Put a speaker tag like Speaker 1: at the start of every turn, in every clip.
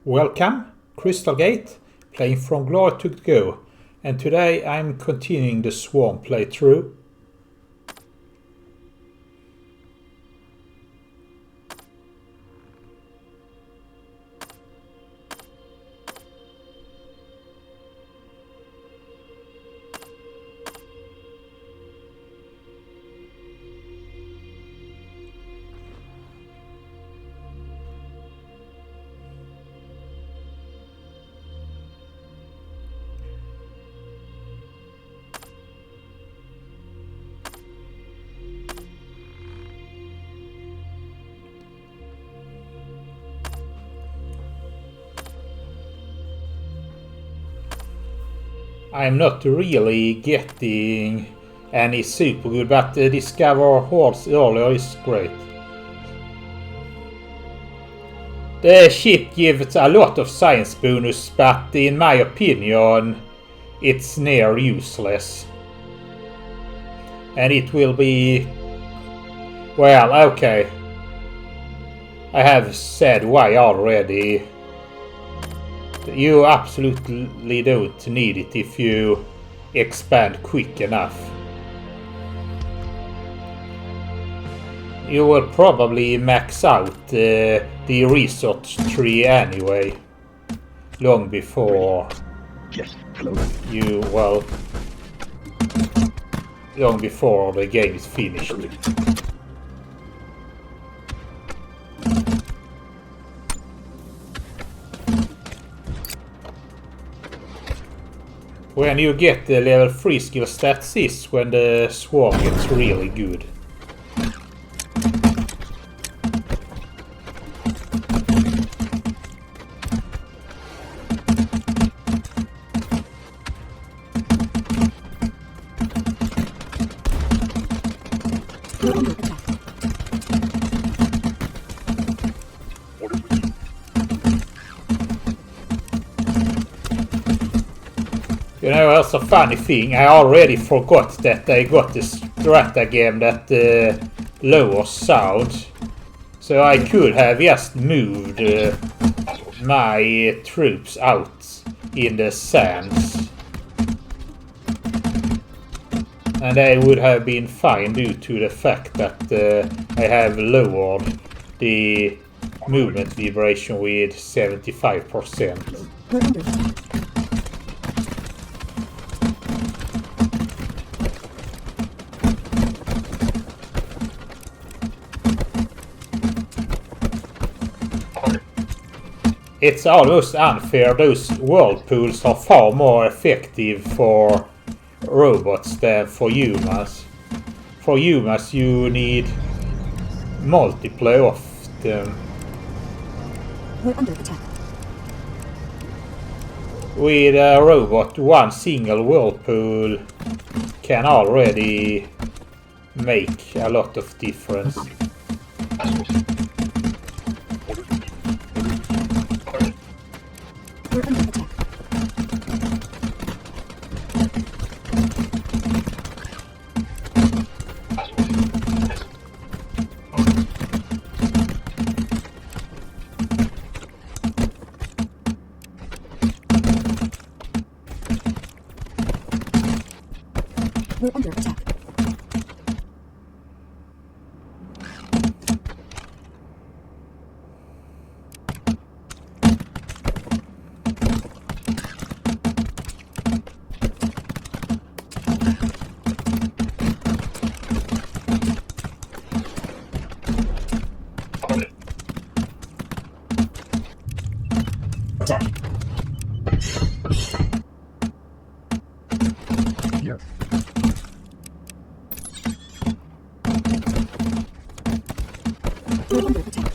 Speaker 1: Welcome, Crystal Gate, playing From Glory to Go, and today I'm continuing the Swarm playthrough. I'm not really getting any super good, but discover hordes earlier is great. The ship gives a lot of science bonus, but in my opinion it's near useless. And it will be... well, okay. I have said why already. You absolutely don't need it if you expand quick enough. You will probably max out the research tree anyway, long before long before the game is finished. When you get the level 3 skill stats is when the swarm gets really good. You know, that's a funny thing. I already forgot that I got this stratagem that lowers sound. So I could have just moved my troops out in the sands. And they would have been fine due to the fact that I have lowered the movement vibration with 75%. It's almost unfair. Those whirlpools are far more effective for robots than for humans. For humans you need multiple of them.
Speaker 2: We're under attack.
Speaker 1: With a robot, one single whirlpool can already make a lot of difference.
Speaker 2: We're under attack. We're under attack. Attack.
Speaker 3: Yes.
Speaker 2: We're under attack.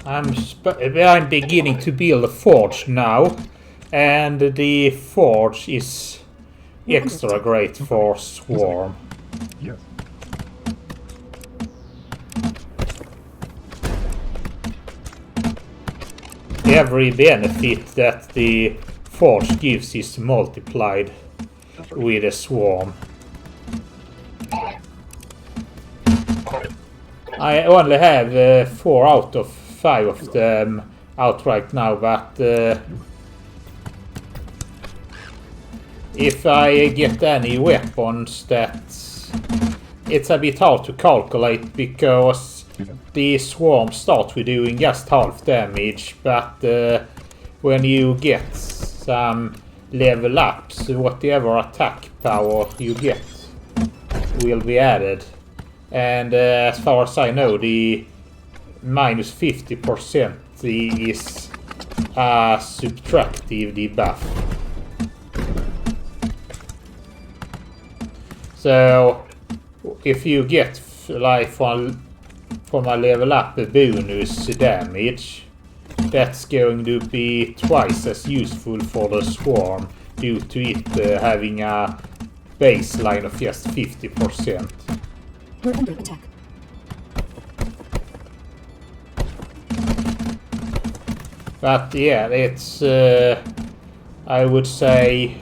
Speaker 1: I'm beginning to build a forge now, and the forge is extra great for swarm.
Speaker 3: Yes.
Speaker 1: Every benefit that the forge gives is multiplied with a swarm. I only have 4 out of 5 of them out right now, but if I get any weapons, it's a bit hard to calculate because the swarms start with doing just half damage, but when you get some level ups, whatever attack power you get will be added. And as far as I know, the minus 50% is a subtractive debuff. So if you get like from a level up a bonus damage, that's going to be twice as useful for the swarm due to it having a baseline of just 50%.
Speaker 2: We're under attack.
Speaker 1: But yeah, it's I would say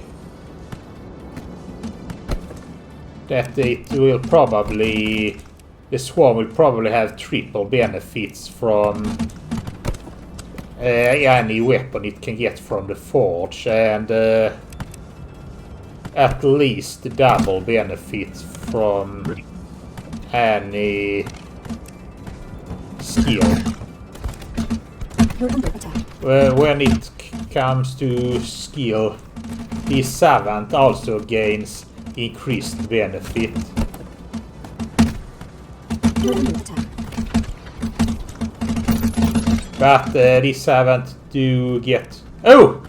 Speaker 1: that it will probably, the swarm will probably have triple benefits from any weapon it can get from the forge, and at least double benefits from any skill.
Speaker 2: We're under attack.
Speaker 1: When it comes to skill, the savant also gains increased benefit.
Speaker 2: We're under attack.
Speaker 1: But the savant do get... Oh!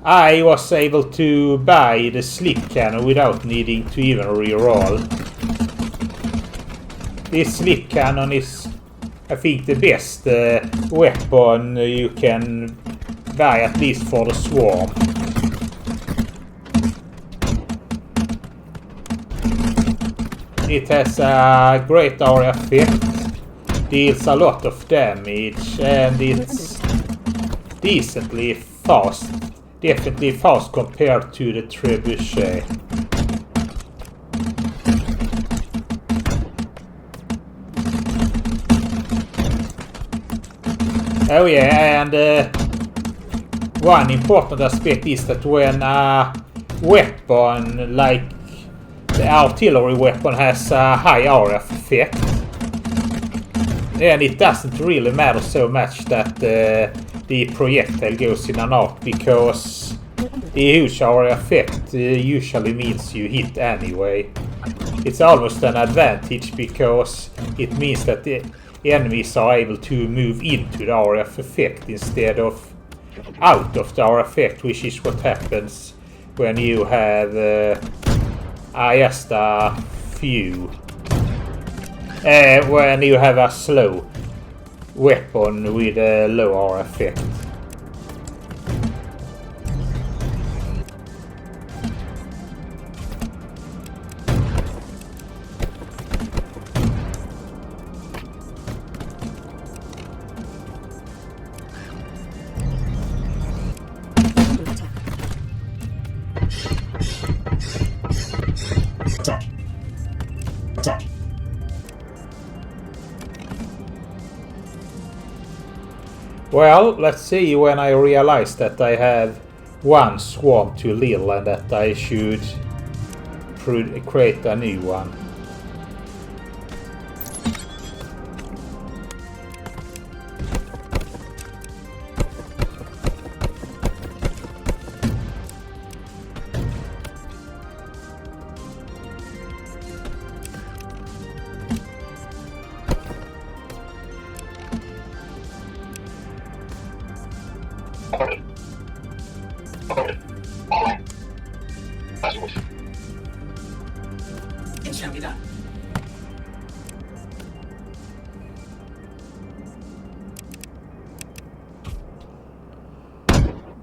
Speaker 1: I was able to buy the slip cannon without needing to even reroll. This slip cannon is, I think, the best weapon you can buy, at least for the swarm. It has a great area effect, deals a lot of damage, and it's decently fast. Definitely fast compared to the trebuchet. Oh yeah, and one important aspect is that when a weapon like the artillery weapon has a high area effect, then it doesn't really matter so much that the projectile goes in and out, because the huge area effect usually means you hit anyway. It's almost an advantage because it means that the enemies are able to move into the area of effect instead of out of the area effect, which is what happens when you have just a few. When you have a slow weapon with a low area effect.
Speaker 2: Under attack.
Speaker 3: Attack. Attack.
Speaker 1: Well, let's see when I realize that I have one swarm too little and that I should create a new one.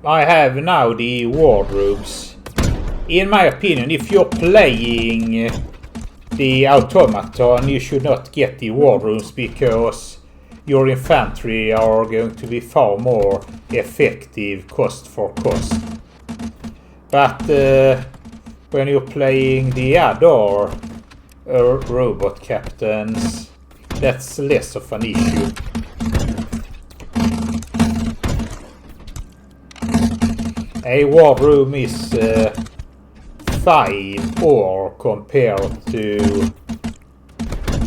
Speaker 1: I have now the wardrobes. In my opinion, if you're playing the automaton, you should not get the wardrobes because your infantry are going to be far more effective cost for cost. But when you're playing the other robot captains, that's less of an issue. A wardroom is 5 ore compared to,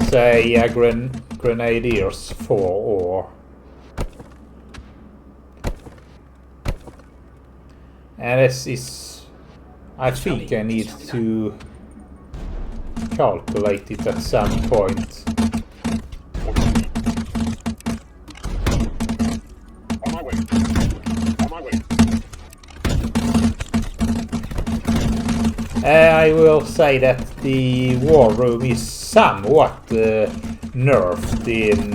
Speaker 1: say, a grenadier's 4 ore. And this is, I think I need to calculate it at some point.
Speaker 3: On my way. On my way.
Speaker 1: I will say that the war room is somewhat nerfed in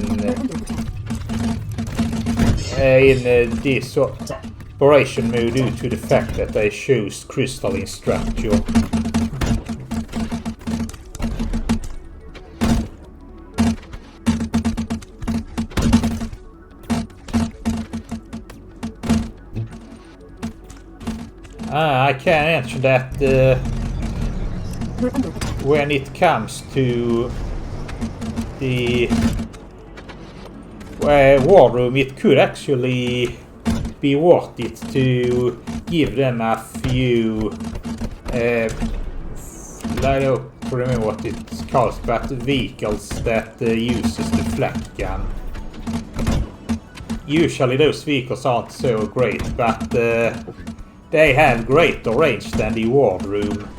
Speaker 1: this operation mode due to the fact that I chose crystalline structure. I can mention that when it comes to the war room, it could actually be worth it to give them a few I don't remember what it's called, but vehicles that uses the flak gun. Usually those vehicles aren't so great, but they have greater range than the wardroom.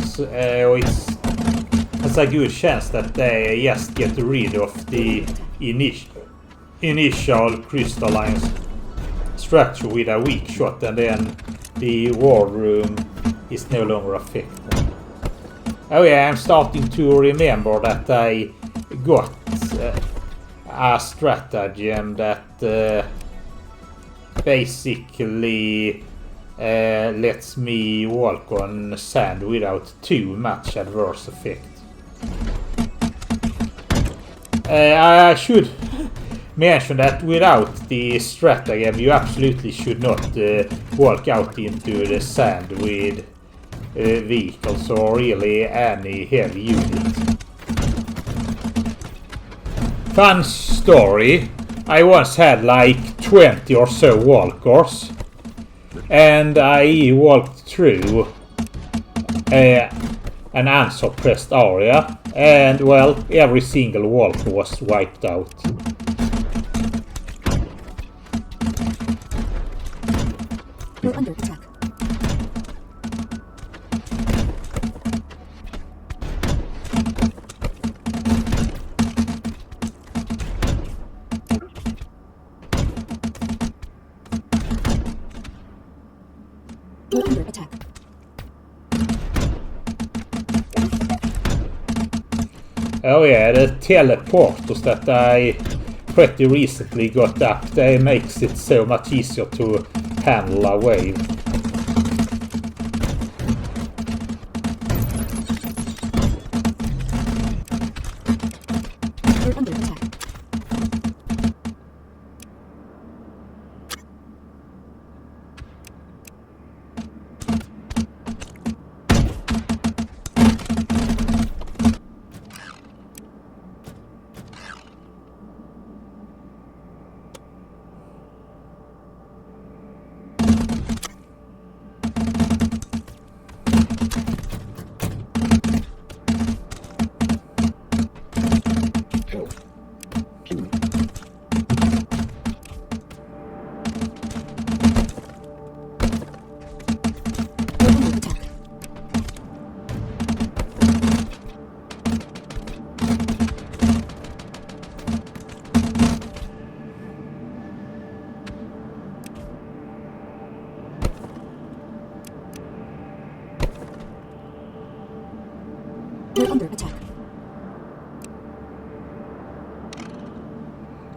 Speaker 1: So, it's a good chance that they just get rid of the initial crystalline structure with a weak shot, and then the wardroom is no longer affected. Oh yeah, I'm starting to remember that I got a stratagem that basically lets me walk on sand without too much adverse effect. I should mention that without the stratagem you absolutely should not walk out into the sand with vehicles or really any heavy unit. Fun story, I once had like 20 or so walkers, and I walked through an unsuppressed area, and well, every single walker was wiped out.
Speaker 2: You're under attack. You're under attack.
Speaker 1: Oh yeah, the teleporters that I pretty recently got up, they makes it so much easier to handle a wave.
Speaker 2: You're under attack. You're under attack. You're under attack.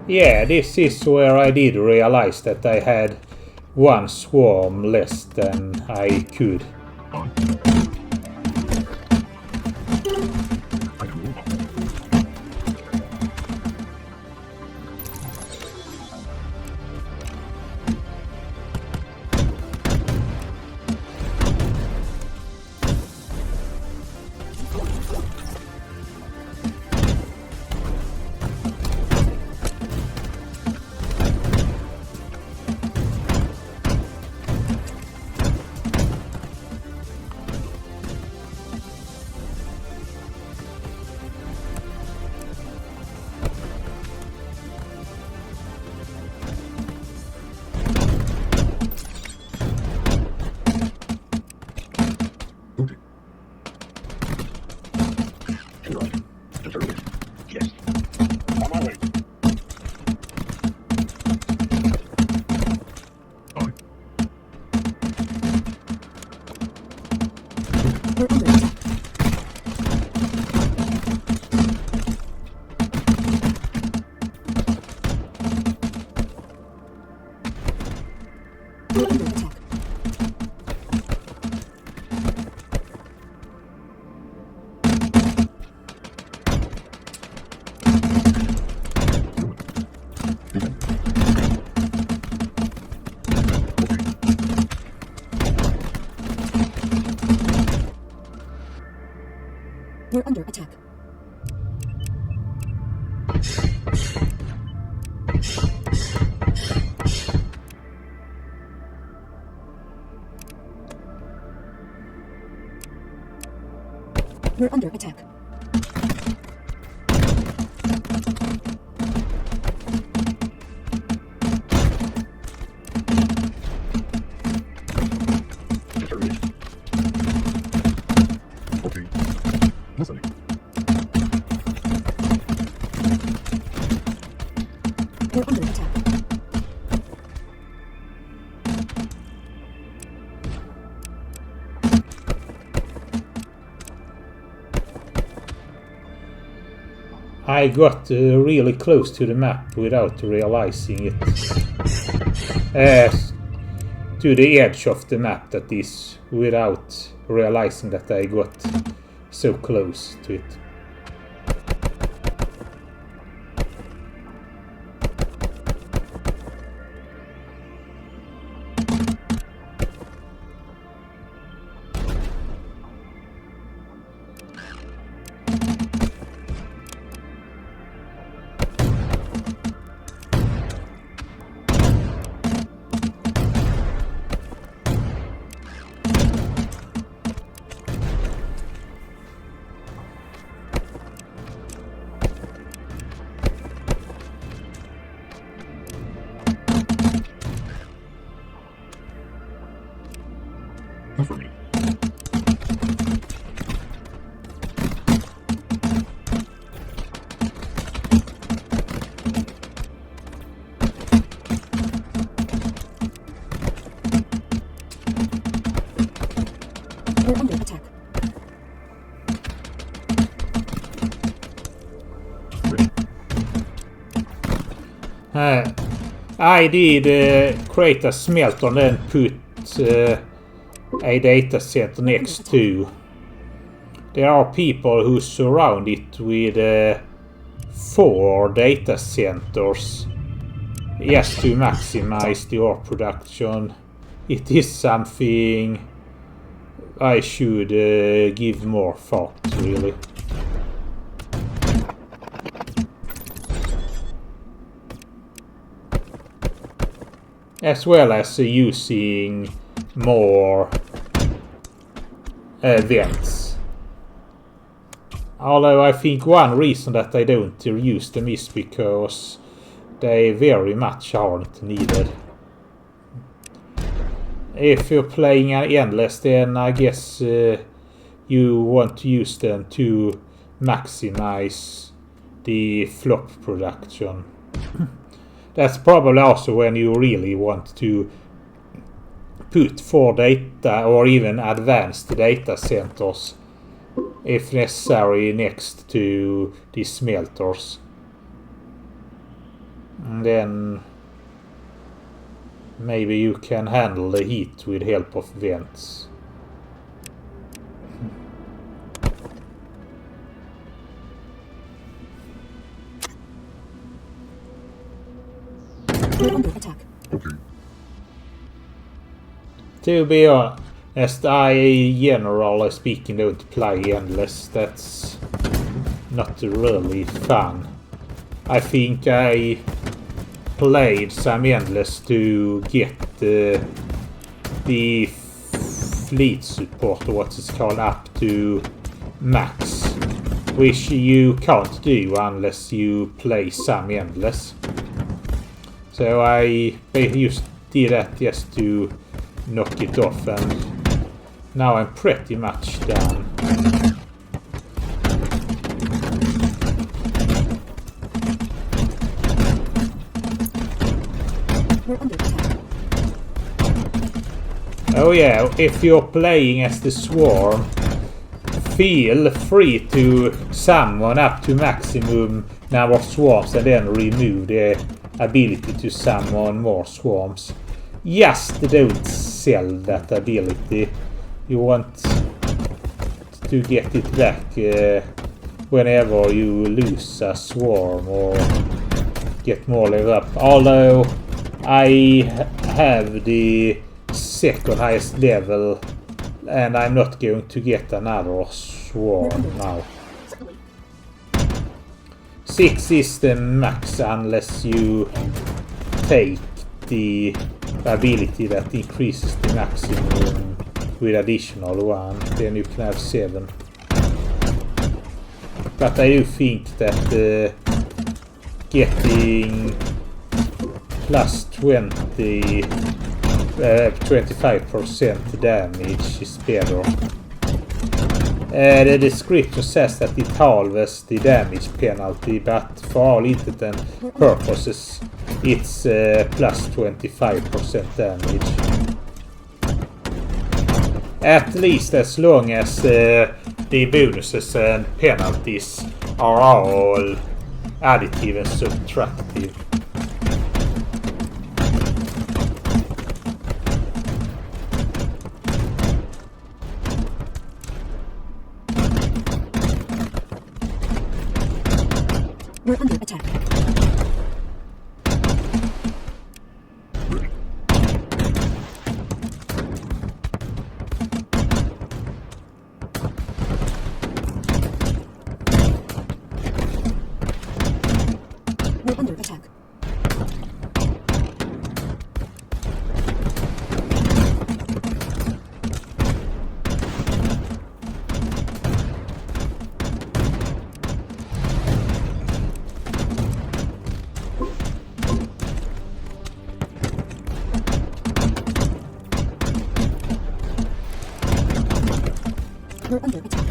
Speaker 1: Yeah, this is where I did realize that I had one swarm less than I could.
Speaker 3: Moving. En route. Affirmative. Yes. On my way. On.
Speaker 2: We're under attack. We're under attack. We're under attack. We're under attack.
Speaker 3: Affirmative. Okay. Listening.
Speaker 2: We're under attack.
Speaker 1: I got really close to the map without realizing it. To the edge of the map, that is, without realizing that I got so close to it.
Speaker 3: Cover me.
Speaker 2: We're under attack.
Speaker 3: Ready.
Speaker 1: I did create a smelter and then put a data center next to. There are people who surround it with 4 data centers just to maximize the ore production. It is something I should give more thought, really. As well as using more vents. Although I think one reason that I don't use them is because they very much aren't needed. If you're playing endless, then I guess you want to use them to maximize the flop production. That's probably also when you really want to put 4 data or even advanced data centers, if necessary, next to the smelters. And then Maybe you can handle the heat with help of vents.
Speaker 2: You're under attack.
Speaker 3: Okay.
Speaker 1: To be honest, I generally speaking don't play Endless. That's not really fun. I think I played some Endless to get the fleet support, or what it's called, up to max, which you can't do unless you play some Endless. So I just did that just to knock it off, and now I'm pretty much done.
Speaker 2: You're under attack.
Speaker 1: Oh yeah, if you're playing as the Swarm, feel free to summon up to maximum number of swarms and then remove the ability to summon more swarms. Just don't sell that ability. You want to get it back whenever you lose a swarm or get more level up. Although I have the second highest level and I'm not going to get another swarm now. 6 is the max unless you take the ability that increases the maximum with additional 1, then you can have 7. But I do think that getting plus 25% damage is better. The description says that it halves the damage penalty, but for all intent and purposes it's plus 25% damage. At least as long as the bonuses and penalties are all additive and subtractive.
Speaker 2: You're under attack. You're under attack. You're under attack. You're under attack.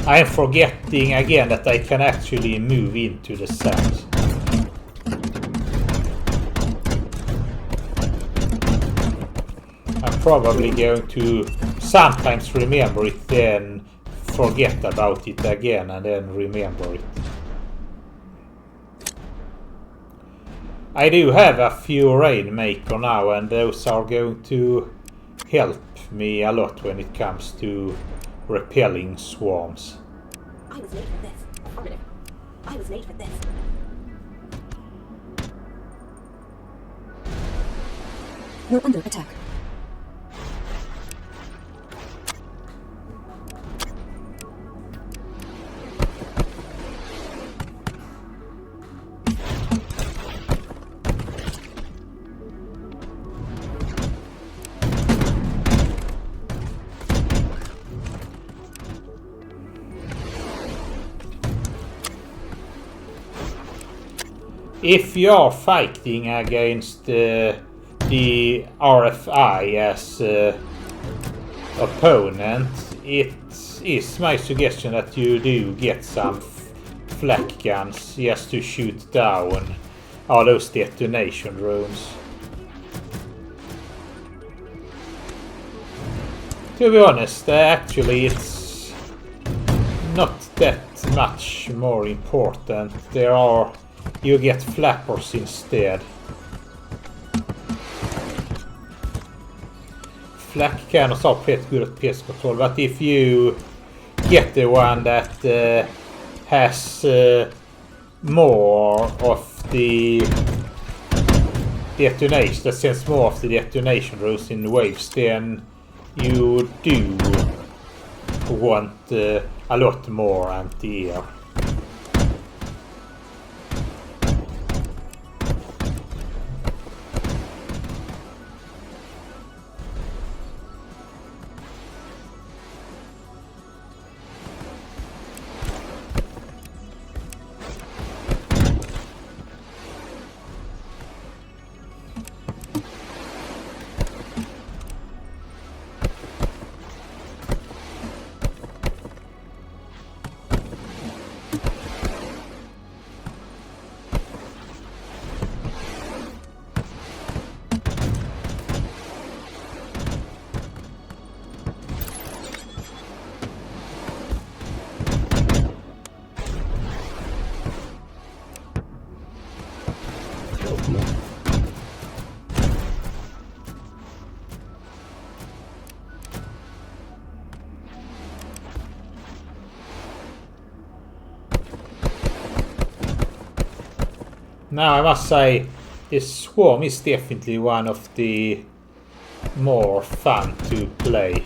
Speaker 1: I'm forgetting again that I can actually move into the sand. I'm probably going to sometimes remember it, then forget about it again, and then remember it. I do have a few rainmaker now, and those are going to help me a lot when it comes to repelling swarms.
Speaker 2: I was late for this. Affirmative. I was late for this. We're under attack.
Speaker 1: If you are fighting against the RFI as opponent, it is my suggestion that you do get some flak guns just to shoot down all those detonation rooms. To be honest, actually it's not that much more important. You get flappers instead. Flak cannons are pretty good at pest control, but if you get the one that has more of the detonation, that sends more of the detonation rules in waves, then you do want a lot more anti-air. Now I must say, this swarm is definitely one of the more fun to play.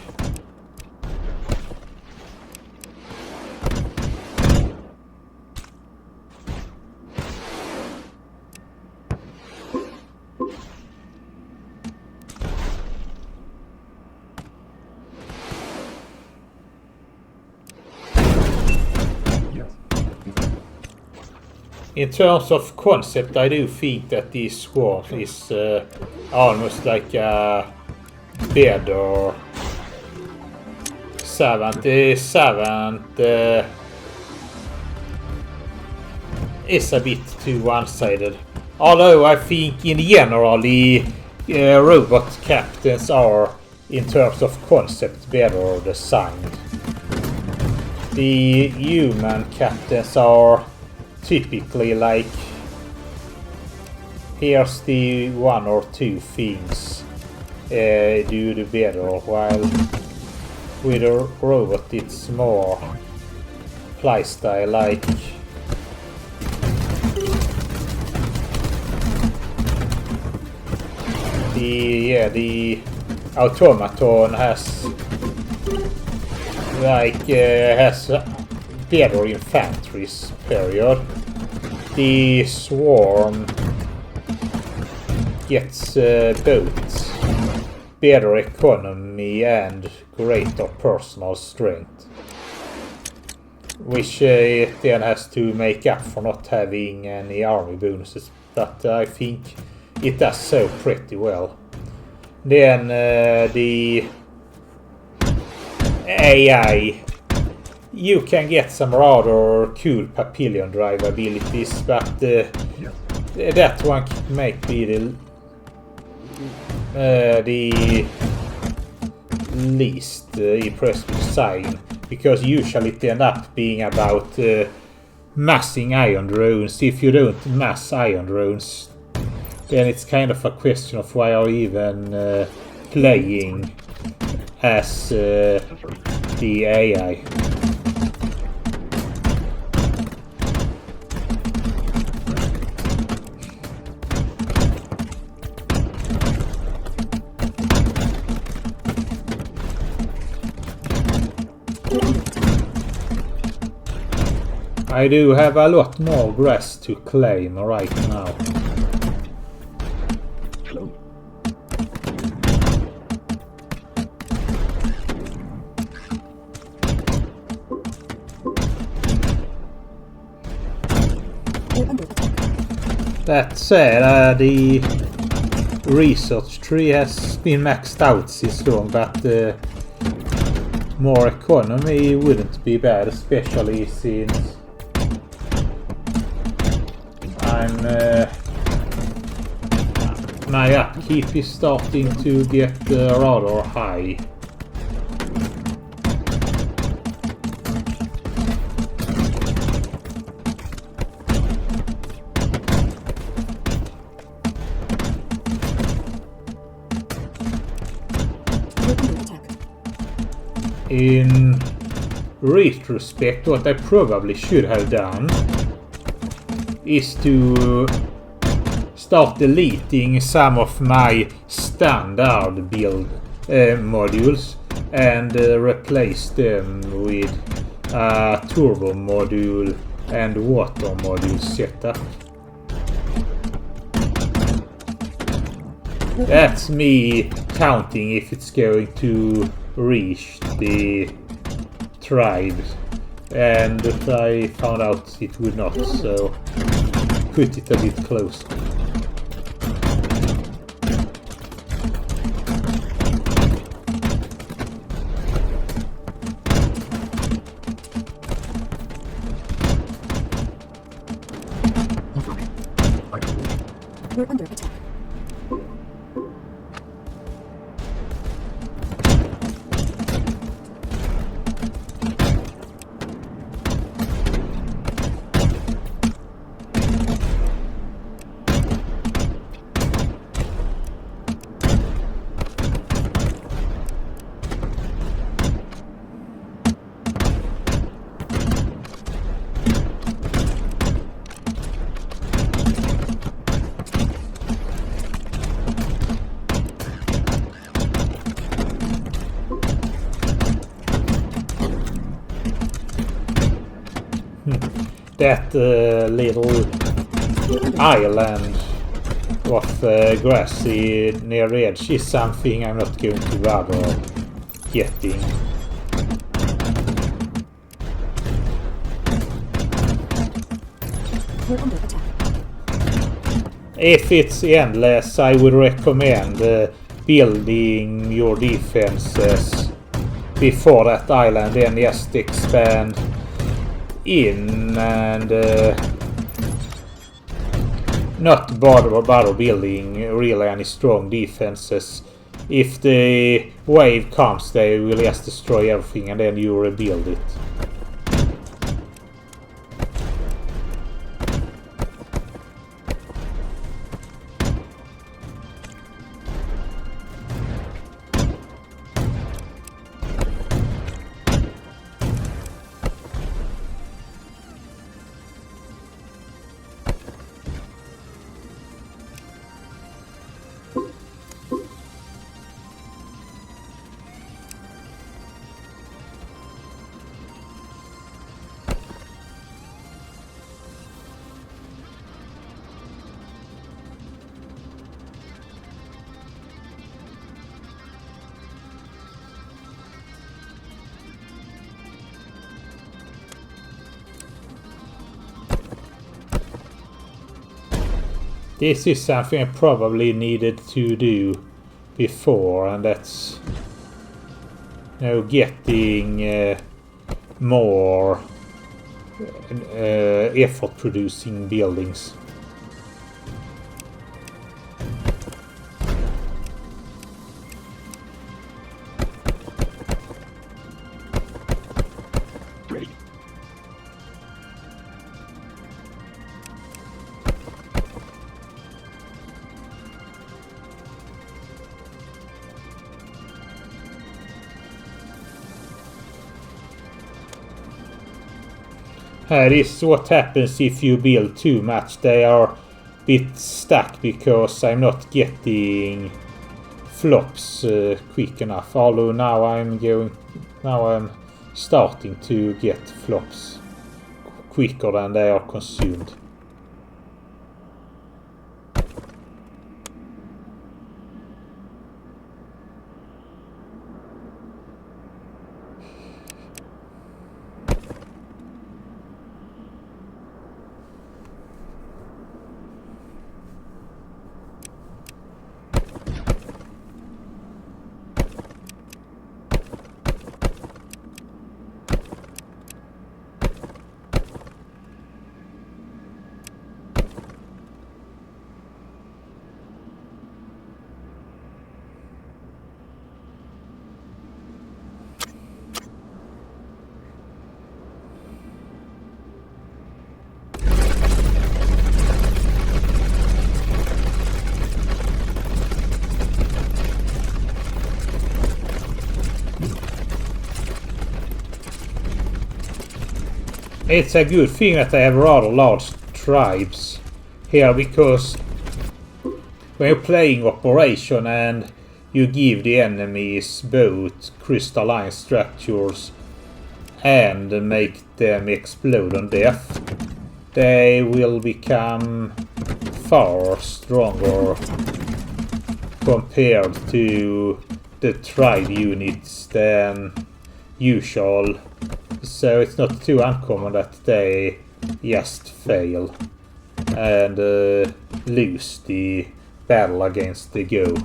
Speaker 1: In terms of concept, I do think that this swarm is almost like a bed or savant. The savant is a bit too one-sided. Although I think in general the robot captains are, in terms of concept, better designed. The human captains are typically like, here's the one or two things do the better, while with a robot it's more playstyle, like the automaton has better infantry's period. The swarm gets both better economy and greater personal strength. Which it then has to make up for not having any army bonuses, but I think it does so pretty well. Then the AI, you can get some rather cool papillon drive abilities, but that one might be the least impressive design, because usually it ends up being about massing ion drones. If you don't mass ion drones, then it's kind of a question of why are you even playing as the AI. I do have a lot more grass to claim right now.
Speaker 3: Hello.
Speaker 1: That said, the research tree has been maxed out since long, but more economy wouldn't be bad, especially since my upkeep is starting to get rather high. In retrospect, what I probably should have done is to start deleting some of my standard build modules and replace them with a turbo module and water module setup. That's me counting if it's going to reach the tribe, and I found out it would not, so put it a bit closer.
Speaker 2: We're under attack.
Speaker 1: That little island of grassy near the edge is something I'm not going to bother getting.
Speaker 2: We're under attack.
Speaker 1: If it's endless, I would recommend building your defenses before that island, then just expand in and not bother building really any strong defenses. If the wave comes, they will just destroy everything and then you rebuild it. This is something I probably needed to do before, and that's getting more effort producing buildings.
Speaker 3: Ready.
Speaker 1: This is what happens if you build too much. They are a bit stuck because I'm not getting flops quick enough. Although now I'm starting to get flops quicker than they are consumed. It's a good thing that I have rather large tribes here, because when you're playing Operation and you give the enemies both crystalline structures and make them explode on death, they will become far stronger compared to the tribe units than usual. So it's not too uncommon that they just fail and lose the battle against the Go.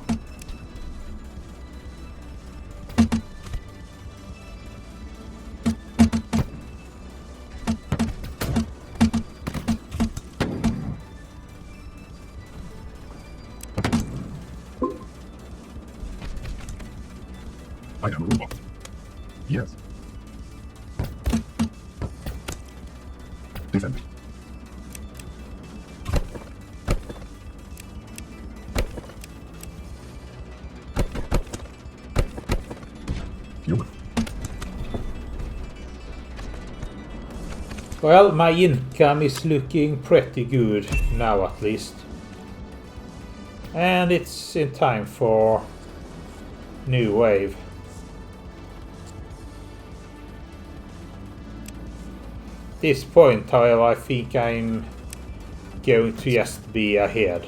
Speaker 3: I am a robot. Yes. Defend me. Human.
Speaker 1: Well, my income is looking pretty good now, at least. And it's in time for new wave. At this point, however, I think I'm going to just be ahead.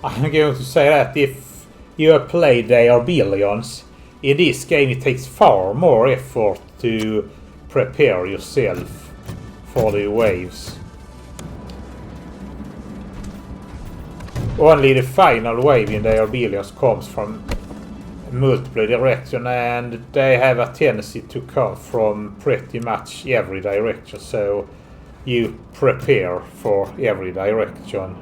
Speaker 1: I'm going to say that if you have played They Billions, in this game it takes far more effort to prepare yourself for the waves. Only the final wave in They Billions comes from multiple directions, and they have a tendency to come from pretty much every direction, so you prepare for every direction.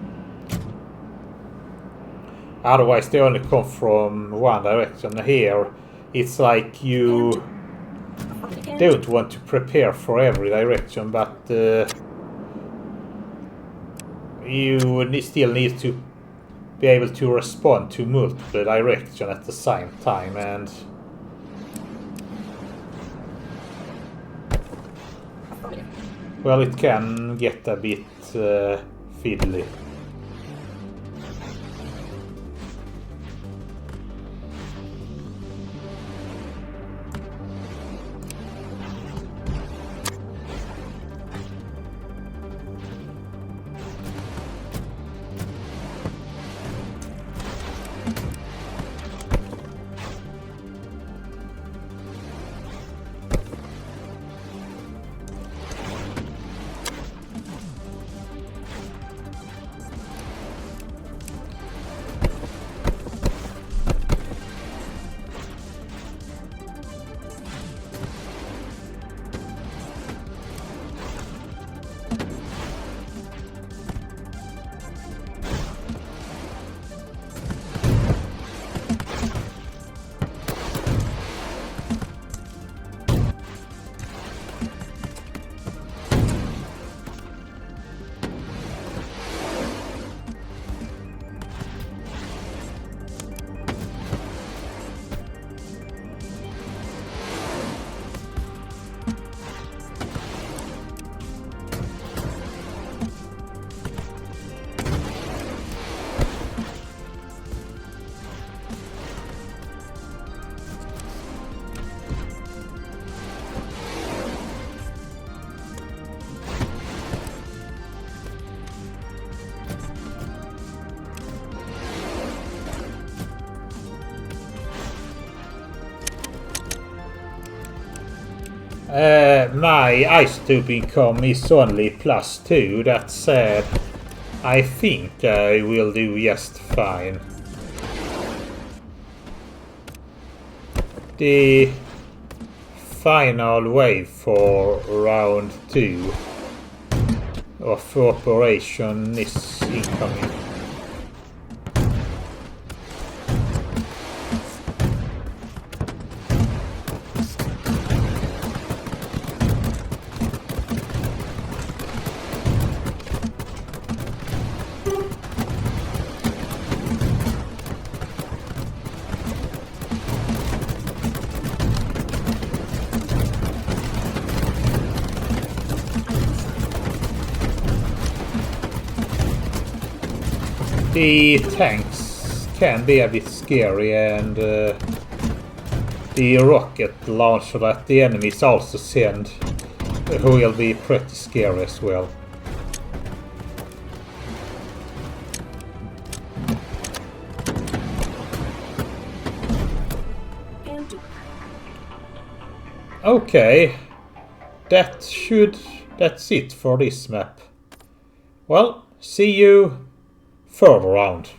Speaker 1: Otherwise they only come from one direction. Here it's like you don't want to prepare for every direction, but you still need to be able to respond to multiple directions at the same time, and well, it can get a bit fiddly. My isotope income is only +2. That said, I think I will do just fine. The final wave for round 2 of operation is incoming. The tanks can be a bit scary, and the rocket launcher that the enemies also send will be pretty scary as well. Okay, that's it for this map. Well, see you further round.